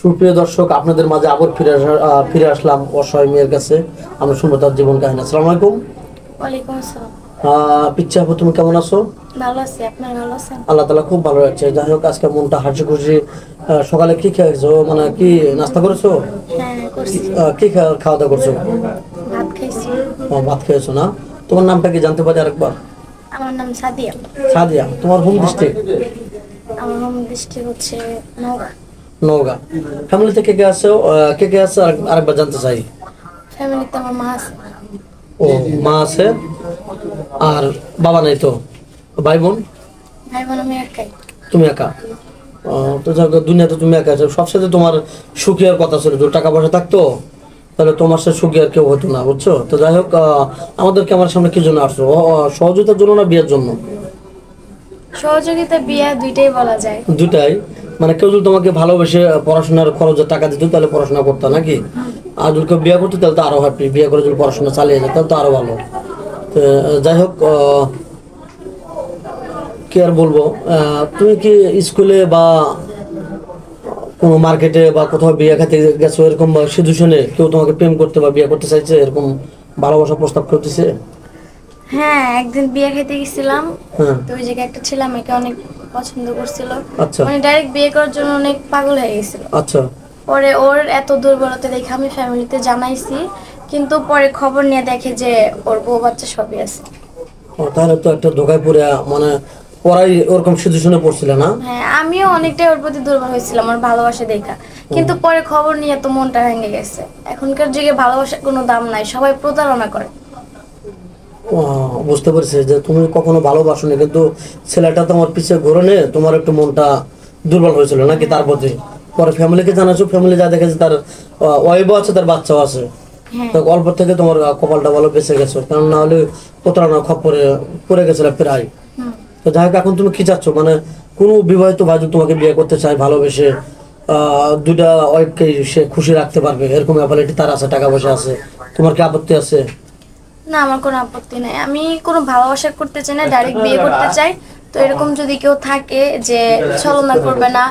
সুপ্রিয় দর্শক, আপনাদের মাঝে আবার ফিরে আসলাম অসহায় মেয়ের কাছে। আমরা শুনবো তার জীবন কাহিনী। আসসালামু আলাইকুম। ওয়ালাইকুম আসসালাম। পিচ্ছা আপু, তুমি কেমন আছো? ভালো আছি, আপনারা ভালো আছেন? আল্লাহ তাআলা খুব ভালো রাখছে। যাই হোক, আজকে মনটা হাসি খুশি। সকালে কি খেয়েছো, মানে কি নাস্তা করেছো? হ্যাঁ করছি। কি খাওয়া দাওয়া করছো? ভাত খাইছি। ভাত খেয়েছো না? তোমার নামটা কি জানতে পারি আরেকবার? আমার নাম সাদিয়া। সাদিয়া। তোমার হোম ডিস্ট্রিক্ট? আমার হোম ডিস্ট্রিক্ট হচ্ছে নওগাঁ। নওগাঁ। ফ্যামিলিতে কে কে আছো? কে আছে আরেকবার জানতে চাই। ফ্যামিলিতে আমার মা আছে। ও, মা আছে আর বাবা নাই তো? ভাই বোন? ভাই বোন আমি একাই। তুমি একা? তো যাক, দুনিয়াতে তুমি একা আছো। সবসাথে তোমার সুখী আর কথা ছিল, যদি টাকা পয়সা থাকতো তাহলে তোমার সাথে সুখী আর কেউ হতো না, বুঝছো? তো যাই হোক, আমাদের ক্যামেরার সামনে কি জন্য আসছো? সহযোগিতার জন্য না বিয়ের জন্য? সহযোগিতা বিয়া দুইটাই বলা যায়। দুটাই। মানে কেউ যদি তোমাকে ভালোবেসে পড়াশোনার খরচের টাকা দিত তাহলে পড়াশোনা করতে নাকি? আর যদি কেউ বিয়ে করতো তাহলে তো আরো হ্যাপি। বিয়ে করে যদি পড়াশোনা চালিয়ে যায় তাহলে তো আরো ভালো। তো যাই হোক, কি আর বলবো। তুমি কি স্কুলে বা কোনো মার্কেটে বা কোথাও বিয়ে খেতে গেছো, এরকম সিচুয়েশনে কেউ তোমাকে প্রেম করতে বা বিয়ে করতে চাইছে, এরকম ভালোবাসা প্রস্তাব করতেছে? হ্যাঁ, একদিন বিয়ে খেতে গেছিলাম। হ্যাঁ। তো ওই জায়গায় একটা ছেলে আমাকে অনেক পছন্দ করছিল। আচ্ছা মানে ডাইরেক্ট বিয়ে করার জন্য অনেক পাগল হয়ে গেছিল। আচ্ছা। পরে ওর এত দুর্বলতা দেখে আমি ফ্যামিলিতে জানাইছি, কিন্তু পরে খবর নিয়ে দেখে যে ওর বউ বাচ্চা সবই আছে। তাহলে তো একটা ধোকায় পড়ে, মানে পড়াই ওরকম সিচুয়েশনে পড়ছিল না? হ্যাঁ, আমিও অনেকটাই ওর প্রতি দুর্বল হয়েছিলাম ওর ভালোবাসা দেখা। কিন্তু পরে খবর নিয়ে তো মনটা ভেঙে গেছে। এখনকার যুগে ভালোবাসার কোনো দাম নাই, সবাই প্রতারণা করে। বুঝতে পারছি যে তুমি কখনো ভালোবাসোনি, কিন্তু ছেলেটা তোমার পিছে ঘুরে নিয়ে তোমার একটু মনটা দুর্বল হয়েছিল নাকি তার প্রতি? পরে ফ্যামিলিকে জানাচ্ছো, ফ্যামিলি যা দেখেছে তার ওয়াইফও আছে, তার বাচ্চাও আছে। হ্যাঁ। তো অল্প থেকে তোমার কপালটা ভালো বেঁচে গেছো, কারণ না হলে প্রতারণা খপ্পরে পড়ে গেছিল প্রায়। তো যাই হোক, এখন তুমি কি চাচ্ছ? মানে কোনো বিবাহিত ভাই যদি তোমাকে বিয়ে করতে চায় ভালোবেসে, দুইটা ওয়াইফকে সে খুশি রাখতে পারবে, এরকম অ্যাবিলিটি তার আছে, টাকা পয়সা আছে, তোমার কি আপত্তি আছে? না, আমার কোনো আপত্তি নাই। আমি কোনো ভালোবাসা করতে চাই না, ডাইরেক্ট বিয়ে করতে চাই। তো এরকম যদি কেউ থাকে যে ছলনা করবে না,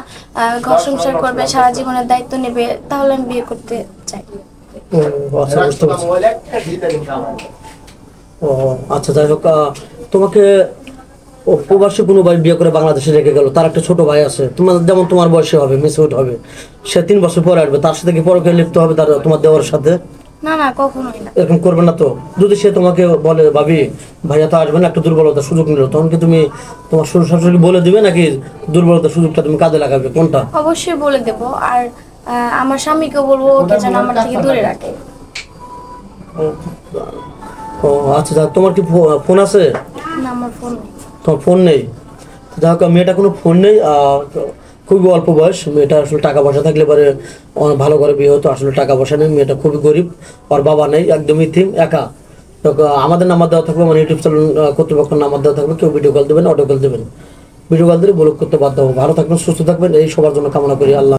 ঘর সংসার করবে, সারা জীবনের দায়িত্ব নেবে, তাহলে আমি বিয়ে করতে চাই। আচ্ছা, বুঝতে পারছি। ও আচ্ছা, যাই হোক, তোমাকে প্রবাসী কোনো ভাই বিয়ে করে বাংলাদেশে রেখে গেল, তার একটা ছোট ভাই আছে, তোমার যেমন তোমার বয়সে হবে, মিসউট হবে, সে 3 বছর পরে আসবে, তার সাথে কি পরকে লিপ্ত হবে তার, তোমার দেওয়ার সাথে? না না, কখনোই না। এরকম করবে না তো? যদি সে তোমাকে বলে, ভাবি ভাইয়া তো আসবে না, একটু দুর্বলতার সুযোগ নিল, তখন কি তুমি তোমার শ্বশুর শাশুড়ি বলে দিবে, নাকি দুর্বলতার সুযোগটা তুমি কাজে লাগাবে, কোনটা? অবশ্যই বলে দেব। আর আমার স্বামীকেও বলবো ওকে যেন আমার থেকে দূরে রাখে। ও আচ্ছা, তোমার কি ফোন আছে? না, আমার ফোন নেই। তোমার ফোন নেই? যাই হোক, মেয়েটা কোনো ফোন নেই, খুবই অল্প বয়স। মেয়েটা আসলে টাকা পয়সা থাকলে পরে ভালো করে বিয়ে হতো, আসলে টাকা পয়সা নেই, মেয়েটা খুবই গরিব, ওর বাবা নেই, একদমই থিম একা। তো আমাদের নাম্বার দেওয়া থাকবে, মানে ইউটিউব চ্যানেল কর্তৃপক্ষের নাম্বার দেওয়া থাকবে, কেউ ভিডিও কল দেবেন, অডিও কল দেবেন, ভিডিও কল দিলে ব্লক করতে বাধ্য হবো। ভালো থাকবেন, সুস্থ থাকবেন, এই সবার জন্য কামনা করি। আল্লাহ।